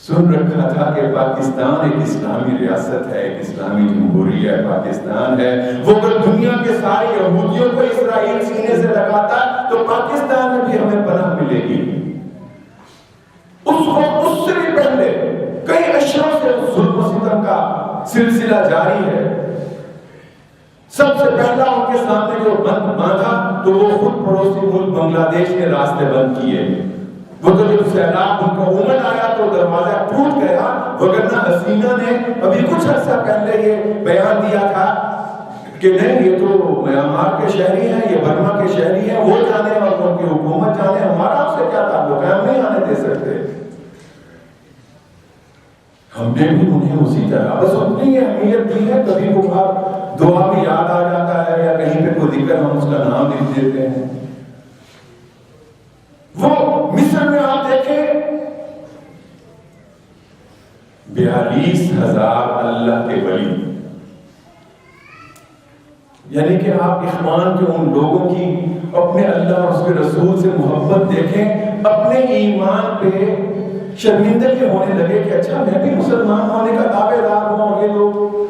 سن رکھا تھا کہ پاکستان ایک اسلامی ریاست ہے، ایک اسلامی جمہوریہ ہے، پاکستان ہے، وہ اگر دنیا کے سارے یہودیوں کو اسرائیل سینے سے لگاتا تو پاکستان میں بھی ہمیں پناہ ملے گی۔ اس سے بھی پہلے کئی اشروں سے ظلم و ستم ستم کا سلسلہ جاری ہے۔ سب سے پہلا ان کے سامنے جو بند باندھا تو وہ خود پڑوسی ملک بنگلہ دیش نے راستے بند کیے۔ وہ تو جب سیلاب ان کا امڑ آیا تو دروازہ ٹوٹ گیا، وگرنہ حسینہ نے ابھی کچھ عرصہ پہلے یہ بیان دیا تھا کہ نہیں یہ تو میانمار کے شہری ہیں، یہ برما کے شہری ہیں، وہ جانے اور ان کی حکومت جانے، ہمارا اس سے کیا تعلق ہے، ہم نہیں آنے دے سکتے۔ ہم نے بھی انہیں اسی طرح بس اتنی اہمیت دی ہے، کبھی کبھار دعا بھی یاد آ جاتا ہے یا کہیں پہ کوئی ذکر ہم اس کا نام لکھ دیتے ہیں۔ وہ مصر میں آپ دیکھیں 42,000 اللہ کے ولی، یعنی کہ آپ اخوان کے ان لوگوں کی اپنے اللہ اور اس کے رسول سے محبت دیکھیں، اپنے ایمان پہ شرمندہ کے ہونے لگے کہ اچھا میں بھی مسلمان ہونے کا دعوے دار ہوں، اور یہ لوگ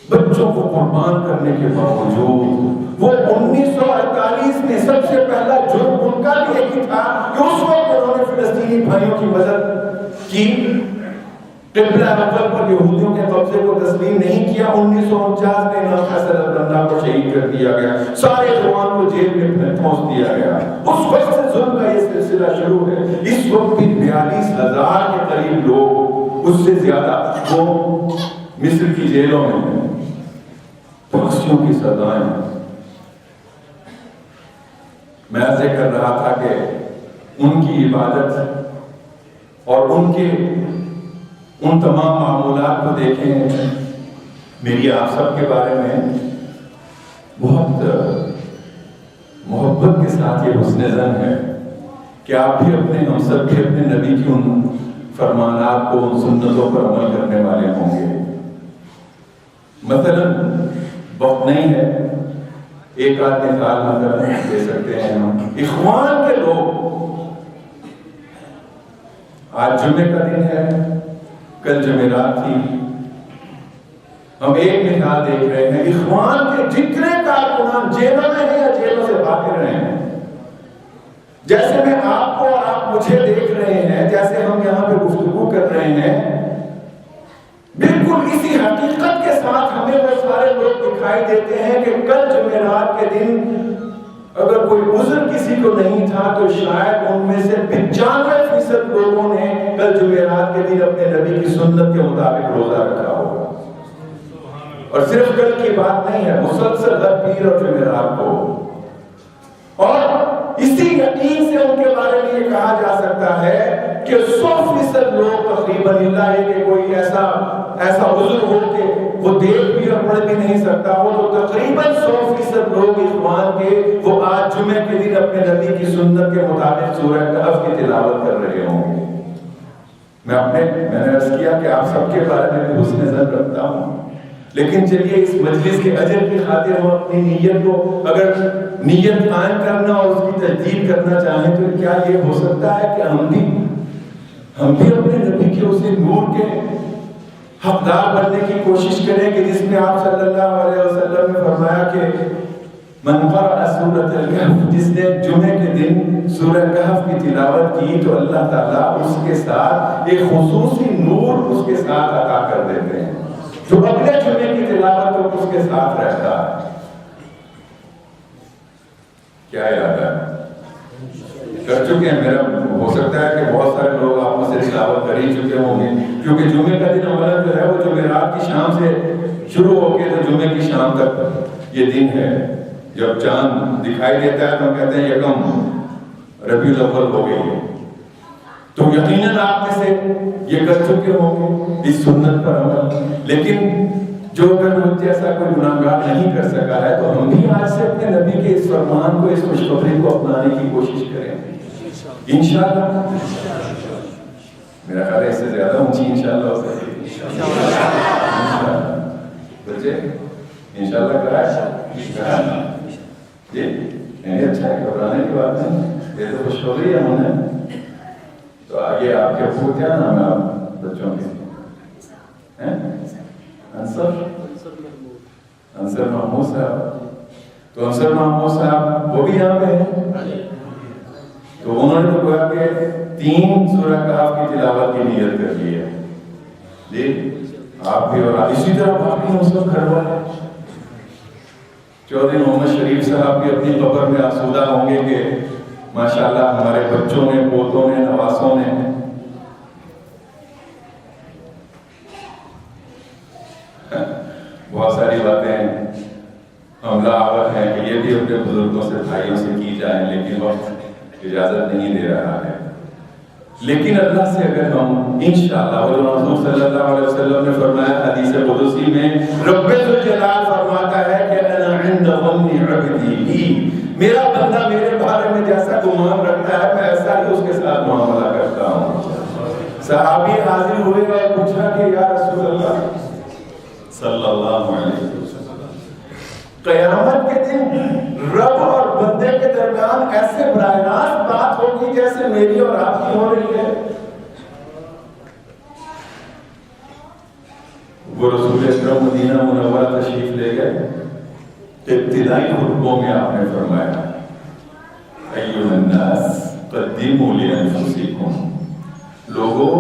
بچوں کو قربان کرنے کے باوجود وہ 1948 میں سب سے پہلا جرم ان کا بھی یہی تھا کہ اس وقت انہوں نے فلسطینی بھائیوں کی مدد کی، قبلہ اول پر یہودیوں کے قبضے کو تسلیم نہیں کیا۔ 1949 میں امام فیصل البنا کو شہید کر دیا گیا، سارے جوان کو جیل میں پھونس دیا گیا۔ اس وقت سے ظلم کا یہ سلسلہ شروع ہے۔ اس وقت بھی 42,000 کے قریب لوگ، اس سے زیادہ، وہ مصر کی جیلوں میں ہیں، پھانسیوں کی سزائیں۔ میں عرض کر رہا تھا کہ ان کی عبادت اور ان کے ان تمام معمولات کو دیکھیں، میری آپ سب کے بارے میں بہت محبت کے ساتھ یہ حسن ظن ہے کہ آپ بھی اپنے، ہم سب بھی اپنے نبی کی ان فرمانات کو، ان سنتوں پر عمل کرنے والے ہوں گے۔ مثلا وقت نہیں ہے، ایک آدھ مثال نظر دے سکتے ہیں ہم۔ اخوان کے لوگ، آج جمعے کا دن ہے، کل جمعرات تھی، ہم ایک مثال دیکھ رہے ہیں، اخوان کے جتنے کارکنان جیلوں میں ہیں یا جیلوں سے باہر رہے ہیں، جیسے میں آپ کو اور آپ مجھے دیکھ رہے ہیں، جیسے ہم یہاں پہ گفتگو کر رہے ہیں، بالکل اسی حقیقت کے ساتھ ہمیں وہ سارے لوگ دکھائی دیتے ہیں کہ کل جمعرات کے دن اگر کوئی عذر کسی کو نہیں تھا تو شاید ان میں سے 95% لوگوں نے کل جمعرات کے دن اپنے نبی کی سنت کے مطابق روزہ رکھا ہوگا۔ اور صرف کل کی بات نہیں ہے، مسلسل ہر پیر اور جمعرات کو۔ اور اسی یقین سے ان کے بارے میں یہ کہا جا سکتا ہے کہ 100% لوگ تقریباً، اللہ ہے کہ کوئی ایسا عذر ہو کہ وہ دیکھ بھی اور پڑھ بھی نہیں سکتا ہو، تو تقریباً 100% لوگ اخوان کے وہ آج جمعے کے دن اپنے نبی کی سنت کے مطابق سورہ کہف کی تلاوت کر رہے ہوں گے۔ میں نے عرض کیا کہ آپ سب کے بارے میں بھی حسن ظن رکھتا ہوں، لیکن چلیے اس مجلس کے اجر کی خاطر ہم اپنی نیت کو، اگر نیت قائم کرنا اور اس کی تجدید کرنا چاہیں تو کیا یہ ہو سکتا ہے کہ ہم بھی اپنے نبی کے اسی نور کے حقدار بننے کی کوشش کریں کہ جس میں آپ صلی اللہ علیہ وسلم نے فرمایا کہ من قرأ سورۃ الکہف، جس نے جمعے کے دن سورہ کہف کی تلاوت کی تو اللہ تعالیٰ اس کے ساتھ ایک خصوصی نور اس کے ساتھ عطا کر دیتے ہیں، جو اگلے جمعے کی تلاوت تو اس کے ساتھ رہتا ہے۔ کیا ارادہ ہے؟ کر چکے ہیں؟ میرا ہو سکتا ہے کہ بہت سارے لوگ آپ میں سے تلاوت کر ہی چکے ہوں گے، کیونکہ جمعے کا دن اولا جو ہے وہ جمعرات کی شام سے شروع ہو کے تو جمعے کی شام تک یہ دن ہے۔ جب چاند دکھائی دیتا ہے تو ہم کہتے ہیں یکم ربیع الاول ہو گئی ہے، تو یقیناً آپ میں سے یہ کر چکے ہوں گے اس سنت پر عمل۔ لیکن جو اگر مجھ جیسا کوئی گناہگار نہیں کر سکا ہے تو ہم بھی آج سے اپنے نبی کے اس فرمان کو، اس خوشخبری کو اپنانے کی کوشش کریں انشاءاللہ۔ میرا خیال ہے اس سے زیادہ اونچی انشاءاللہ ہو سکتی ہے۔ بچے انشاءاللہ کرائے جی، اچھا ہے، گھبرانے کی بات نہیں، یہ تو خوشخبری ہے ہم نے۔ تو آگے آپ کے ابو کیا نام ہے آپ بچوں کے؟ انصر محمود صاحب۔ تو انصر محمود صاحب وہ بھی یہاں پہ ہیں، تو انہوں نے تو گویا کہ 3 سورہ کہف کی تلاوت کی نیت کر لی ہے۔ جی آپ بھی اور اسی طرح باقی مسلم گھر والے چودھری محمد شریف صاحب بھی اپنی قبر میں آسودہ ہوں گے کہ ماشاءاللہ ہمارے بچوں نے، پوتوں نے، نواسوں نے بہت ساری باتیں حملہ آور ہیں کہ یہ بھی اپنے بزرگوں سے، بھائیوں سے کی جائیں، لیکن وقت اجازت نہیں دے رہا ہے۔ لیکن اللہ سے اگر ہم انشاءاللہ، اور حضور صلی اللہ علیہ وسلم نے فرمایا حدیث قدسی میں، رب ذوالجلال فرماتا ہے کہ انا عند ظن عبدی بی، میرا بندہ میرے بارے میں جیسا گمان رکھتا ہے میں ایسا ہی اس کے ساتھ معاملہ کرتا ہوں۔ صحابی حاضر ہوئے اور پوچھا کہ یا رسول اللہ صلی اللہ علیہ وسلم، قیامت کے دن رب اور بندے کے درمیان ایسے براہ راست بات ہوگی جیسے میری اور آپ کی ہو رہی ہے؟ وہ رسول اکرم مدینہ منورہ تشریف لے گئے، ابتدائی خطبوں میں آپ نے فرمایا ایھا الناس قدموا لانفسکم، لوگوں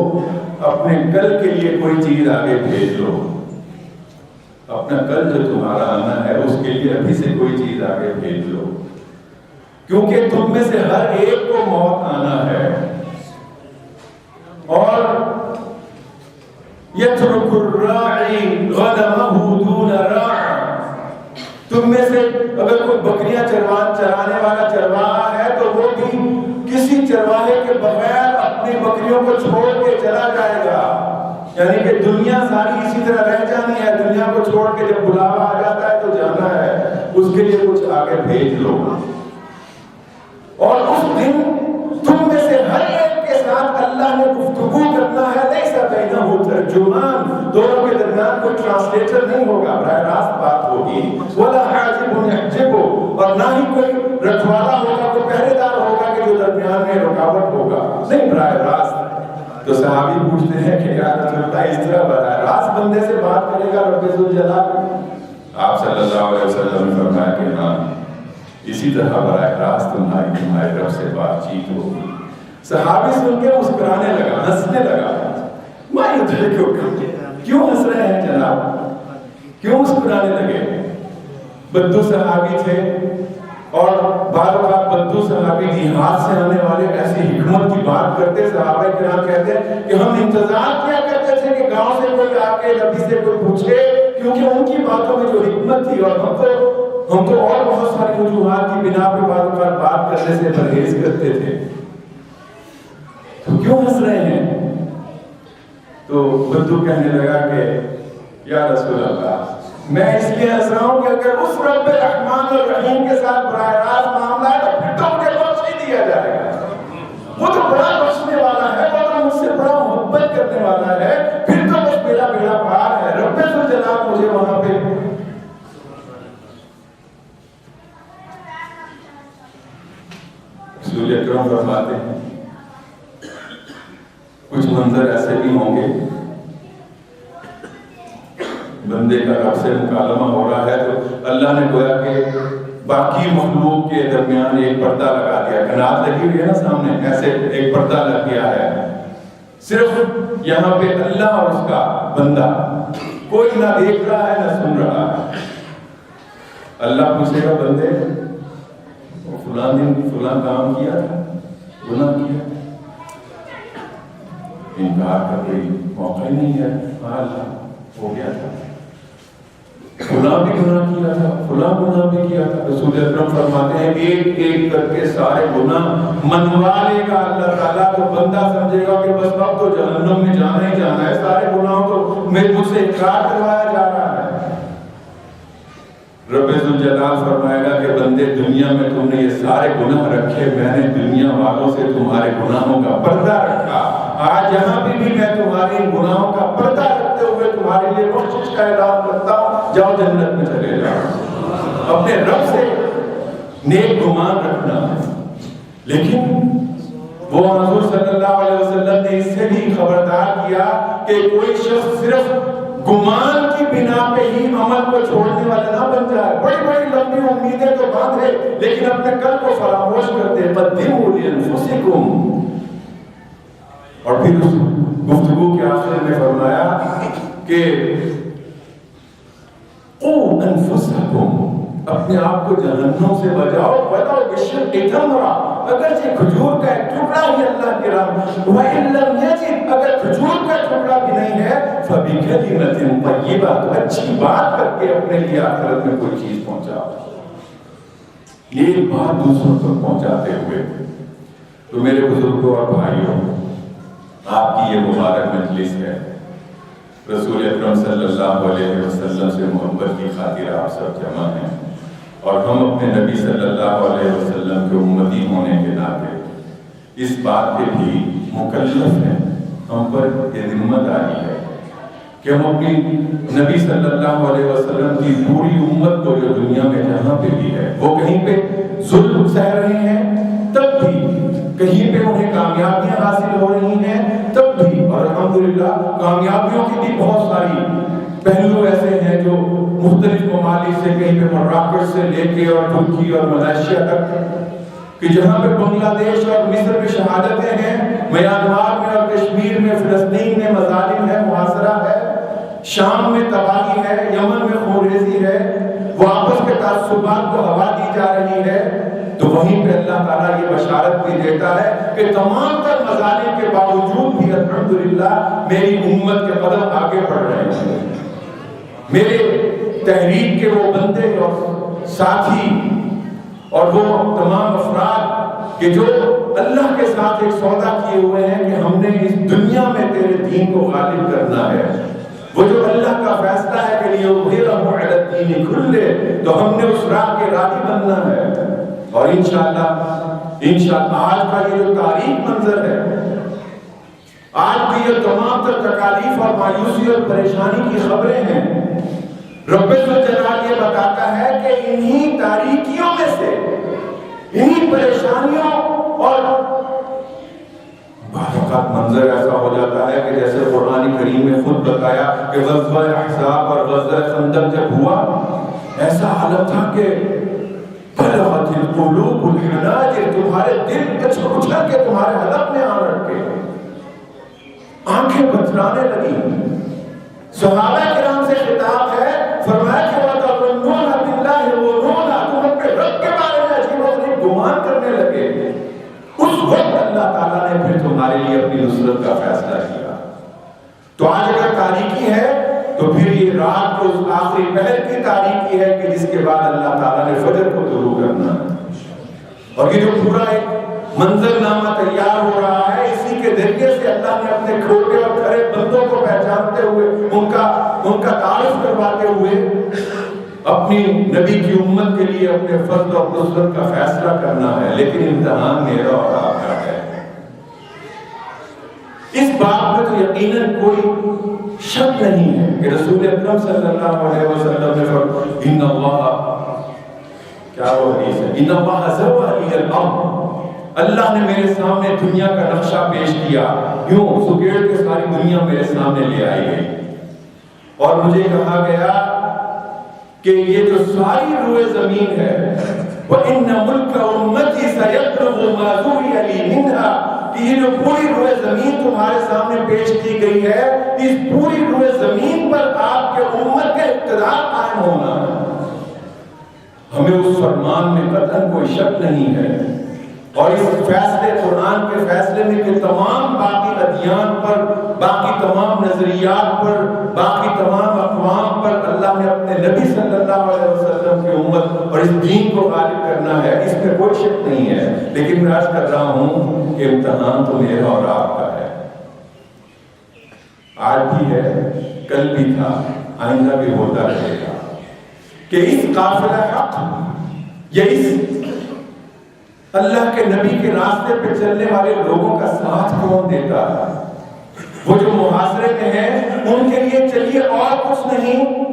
اپنے کل کے لیے کوئی چیز آگے بھیج لو، اپنا کل جو تمہارا آنا ہے اس کے لیے ابھی سے کوئی چیز آگے بھیج لو، کیونکہ تم میں سے ہر ایک کو موت آنا ہے۔ اور یترک الراعی غنمہ دون راع، تم میں سے اگر کوئی بکریاں چرانے والا چرواہا ہے تو وہ بھی کسی چرواہے کے بغیر اپنی بکریوں کو چھوڑ کے چلا جائے گا، یعنی کہ دنیا ساری اسی طرح رہ جانی ہے، دنیا کو چھوڑ کے جب بلاوا آ جاتا ہے تو جانا ہے، اس کے لیے کچھ آگے بھیج لو۔ اور اس دن تم میں سے ہر ایک کے ساتھ اللہ نے گفتگو کرنا ہے، لیس بینہ ترجمان، دونوں کے درمیان کوئی ٹرانسلیٹر نہیں ہوگا، براہ راست بات ہوگی، ولا حاجب یحجب، اور نہ ہی کوئی رکھوالا ہوگا، کوئی پہرے دار ہوگا کہ جو درمیان میں رکاوٹ ہوگا، نہیں، براہ راست۔ تو صحابی پوچھتے ہیں کہ یا رسول اللہ اس طرح براہ راست بندے سے بات کرے گا رب ذوالجلال؟ آپ صلی اللہ علیہ وسلم نے فرمایا کہ ہاں، اسی طرح براہ راست تمہارے رب سے بات چیت ہوگی۔ صحابی سن کے مسکرانے لگا، ہنسنے لگا، ما یضحکک، کیوں ہنس رہے ہیں جناب، کیوں مسکرانے لگے؟ بدو صحابی تھے، اور بعض اوقات بدو صحابی جہاد سے آنے والے ایسی حکمت کی بات کرتے، صحابہ کرام کہتے ہیں کہ ہم انتظار کیا کرتے تھے کہ گاؤں سے کوئی آ کے نبی سے کوئی پوچھے، کیونکہ ان کی باتوں میں جو حکمت تھی، اور ہم تو اور بہت ساری وجوہات کی بنا پہ بعض اوقات بات کرنے سے پرہیز کرتے تھے، تو کیوں ہنس رہے ہیں؟ تو بدو کہنے لگا کہ یا رسول اللہ، میں اس لیے ہنس رہا ہوں کہ اگر اس رب رحمان اور رحیم کے ساتھ براہ راست معاملہ ہے تو پھر تو مجھے بخش ہی دیا جائے گا، وہ تو بڑا بخشنے والا ہے، وہ تو مجھ سے بڑا محبت کرنے والا ہے، پھر تو بس میرا بیڑا پار ہے، رب ذوالجلال مجھے وہاں پہ۔ رسول اکرم فرماتے ہیں کچھ منظر ایسے بھی ہوں گے، بندے کا رب سے مکالمہ ہو رہا ہے تو اللہ نے گویا کہ باقی مخلوق کے درمیان ایک پردہ لگا دیا، کنات لگی ہوئی ہے نا سامنے، ایسے ایک پردہ لگ گیا ہے، صرف یہاں پہ اللہ اور اس کا بندہ، کوئی نہ دیکھ رہا ہے نہ سن رہا ہے۔ اللہ پوچھے گا بندے فلاں دن فلاں کام کیا تھا، گناہ کیا، انکار کا کوئی موقع ہی نہیں ہے، ہاں اللہ ہو گیا تھا، فلاں بھی گناہ کیا تھا، فلاں گناہ بھی کیا تھا۔ رسول اکرم فرماتے ہیں ایک ایک کر کے سارے گناہ منوا لے گا اللہ تعالیٰ، تو بندہ سمجھے گا کہ بس اب تو جہنم میں جانا ہی جانا ہے، سارے گناہوں کو مجھ سے اقرار کروایا جا رہا ہے۔ رب ذوالجلال فرمائے گا کہ بندے دنیا میں تم نے یہ سارے گناہ رکھے، میں نے دنیا والوں سے تمہارے گناہوں کا پردہ رکھا، آج یہاں بھی میں تمہارے گناہوں کا پردہ رکھتے ہوئے تمہارے لیے بخشش کا اعلان کرتا ہوں، جاؤ جنت میں چلے جاؤ۔ اپنے رب سے نیک گمان رکھنا ہے، لیکن وہ حضور صلی اللہ علیہ وسلم نے اس سے بھی خبردار کیا کہ کوئی شخص صرف گمان کی بنا پہ ہی عمل کو چھوڑنے والا نہ بن جائے، بڑی بڑی لمبی امیدیں تو باندھے لیکن اپنے کل کو فراموش کر دے۔ قدموا لانفسکم، اور پھر اس گفتگو کے آخر میں فرمایا کہ قوا انفسکم، اپنے آپ کو جہنم سے بچاؤ، ولو بشق تمرہ، اگرچہ کھجور کا ایک ٹکڑا ہی اللہ کی راہ، وَإِن لَّمْ يَجِدْ، اگر کھجور کا ٹکڑا بھی نہیں ہے، فَبِكَلِمَةٍ طَيِّبَةٍ، تو اچھی بات کر کے اپنے لیے آخرت میں کوئی چیز پہنچاؤ۔ یہ بات دوسروں تک پہنچاتے ہوئے تو میرے بزرگوں اور بھائیوں، آپ کی یہ مبارک مجلس ہے، رسول اکرم صلی اللہ علیہ وسلم سے محبت کی خاطر آپ سب جمع ہیں، اور ہم اپنے نبی صلی اللہ علیہ وسلم کے امتی ہونے کے ناطے اس بات کے بھی مکلف ہیں، ہم پر یہ ذمہ داری ہے کہ ہم اپنی نبی صلی اللہ علیہ وسلم کی پوری امت کو جو دنیا میں جہاں پہ بھی ہے، وہ کہیں پہ ظلم سہ رہے ہیں تب بھی، کہیں پہ انہیں کامیابیاں حاصل ہو رہی ہیں تب بھی، اور الحمدللہ کامیابیوں کی بھی بہت ساری پہلو ایسے ہیں جو مختلف ممالک سے، کہیں پہ مراکش سے لے کے اور ترکی اور ملائیشیا تک، کہ جہاں پہ بنگلہ دیش اور مصر میں شہادتیں ہیں، میانمار میں اور کشمیر میں، فلسطین میں مظالم ہے، محاصرہ ہے، شام میں تباہی ہے، یمن میں خونریزی ہے، وہ آپس کے تعصبات کو ہوا دی جا رہی ہے، تو وہیں پہ اللہ تعالیٰ یہ بشارت بھی دیتا ہے کہ تمام تر مظالم کے باوجود بھی الحمدللہ میری امت کے قدم آگے بڑھ رہے ہیں، میرے تحریک کے وہ بندے اور ساتھی اور وہ تمام افراد کہ جو اللہ کے ساتھ ایک سودا کیے ہوئے ہیں کہ ہم نے اس دنیا میں تیرے دین کو غالب کرنا ہے، وہ جو اللہ کا فیصلہ ہے کہ لِيُظْهِرَهُ عَلَى الدِّينِ كُلِّهِ، تو ہم نے اس راہ کے راہی بننا ہے، اور انشاءاللہ آج کا یہ جو تاریخ منظر ہے، آج بھی یہ تمام تر تکالیف اور مایوسی اور پریشانی کی خبریں ہیں، رب الجلال یہ بتاتا ہے کہ انہی تاریکیوں میں سے، انہی پریشانیوں، اور بعض اوقات منظر ایسا ہو جاتا ہے کہ جیسے قرآن کریم میں خود بتایا کہ غزوہ احزاب اور غزوہ خندق جب ہوا، ایسا حالت تھا کہ بلغت القلوب الحناجر، تمہارے دل اچھل کے تمہارے حلق میں آ رکھے، آنکھیں بترانے لگی۔ صحابہ کرام سے خطاب ہے، فرمایا کہ وَتَظُنُّونَ بِاللَّهِ الظُّنُونَ، تم اپنے رب کے بارے میں عجیب و غریب گمان کرنے لگے، اس وقت اللہ تعالیٰ نے پھر تمہارے لیے اپنی نصرت کا فیصلہ کیا۔ تو آج اگر تاریکی ہے تو پھر یہ رات کو اس آخری پہر کی تاریکی ہے کہ جس کے بعد اللہ تعالیٰ نے فجر کو طلوع کرنا ہے، اور یہ جو پورا ایک منظر نامہ تیار ہو رہا ہے، اسی کے ذریعے سے اللہ نے اپنے کھوٹے اور کھرے بندوں کو پہچانتے ہوئے، ان کا تعارف کرواتے ہوئے اپنی نبی کی امت کے لیے اپنے فضل اور نصرت کا فیصلہ کرنا ہے، لیکن امتحان میرا اور آپ کا ہے۔ اس بات میں تو یقیناً کوئی شک نہیں ہے کہ رسول اکرم صلی اللہ علیہ وسلم نے فرمایا ان اللہ، کیا وہ حدیث ہے، ان اللہ زوّا لی الارض، اللہ نے میرے سامنے دنیا کا نقشہ پیش کیا، یوں سکیڑ کے ساری دنیا میرے سامنے لے آئی گئی، اور مجھے کہا گیا کہ یہ جو ساری روئے زمین ہے، وَإِنَّ مُلْكَ أُمَّتِي سَيَبْلُغُ مَا ذُرِّيَ لِي مِنْهَا، کہ یہ جو پوری روئے زمین تمہارے سامنے پیش کی گئی ہے، اس پوری روئے زمین پر آپ کے امت کا اقتدار قائم ہونا ہے۔ ہمیں اس فرمان میں قطعاً کوئی شک نہیں ہے، اور اس فیصلے قرآن کے فیصلے میں کہ تمام باقی ادیان پر، باقی تمام نظریات پر، باقی تمام اقوام پر اللہ نے اپنے نبی صلی اللہ علیہ وسلم کی امت اور اس دین کو غالب کرنا ہے، اس میں کوئی شک نہیں ہے، لیکن میں عرض کر رہا ہوں کہ امتحان تو میرا اور آپ کا ہے، آج بھی ہے، کل بھی تھا، آئندہ بھی ہوتا رہے گا، کہ اس قافلہ حق یا اس اللہ کے نبی کے راستے پہ چلنے والے لوگوں کا ساتھ کون دیتا ہے؟ وہ جو محاصرے میں ہیں ان کے لیے چلیے اور کچھ نہیں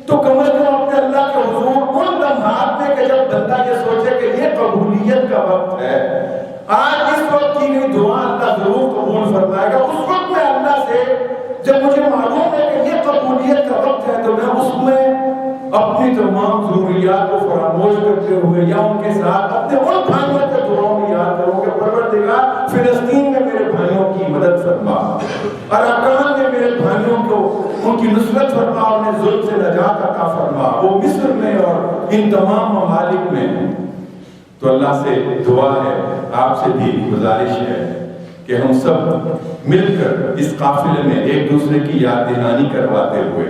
تو کم از کم اپنے اللہ کے حضور ان لمحات میں کہ جب بندہ یہ سوچے کہ یہ قبولیت کا وقت ہے، آج اس وقت کی گئی دعا اللہ ضرور قبول فرمائے گا، اس وقت میں اللہ سے جب مجھے معلوم ہے کہ یہ قبولیت کا وقت ہے تو میں اس میں اپنی تمام ضروریات کو فراموش کرتے ہوئے یا ان کے ساتھ اپنے ان بھائیوں کے دعاؤں میں یاد کروں کہ پروردگار فلسطین میں میرے بھائیوں کی مدد فرما، اراکان میں میرے بھائیوں کو ان کی نصرت فرما، انہیں ظلم سے نجات عطا فرما، وہ مصر میں اور ان تمام ممالک میں۔ تو اللہ سے دعا ہے، آپ سے بھی گزارش ہے کہ ہم سب مل کر اس قافلے میں ایک دوسرے کی یاد دہانی کرواتے ہوئے،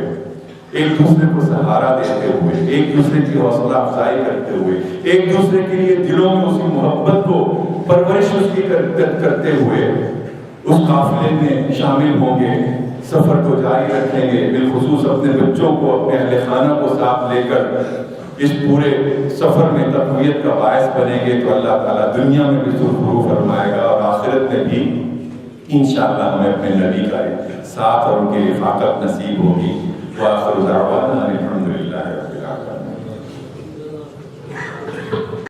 ایک دوسرے کو سہارا دیتے ہوئے، ایک دوسرے کی حوصلہ افزائی کرتے ہوئے، ایک دوسرے کے لیے دلوں میں اسی محبت کو پرورش اس کی کرتے ہوئے اس قافلے میں شامل ہوں گے، سفر کو جاری رکھیں گے، بالخصوص اپنے بچوں کو، اپنے اہل خانہ کو ساتھ لے کر اس پورے سفر میں تقویت کا باعث بنیں گے تو اللہ تعالیٰ دنیا میں بھی سرخرو فرمائے گا اور آخرت میں بھی انشاءاللہ ہمیں اپنے نبی کا ساتھ اور ان کی رفاقت نصیب ہوگی۔ وآخر دعوانا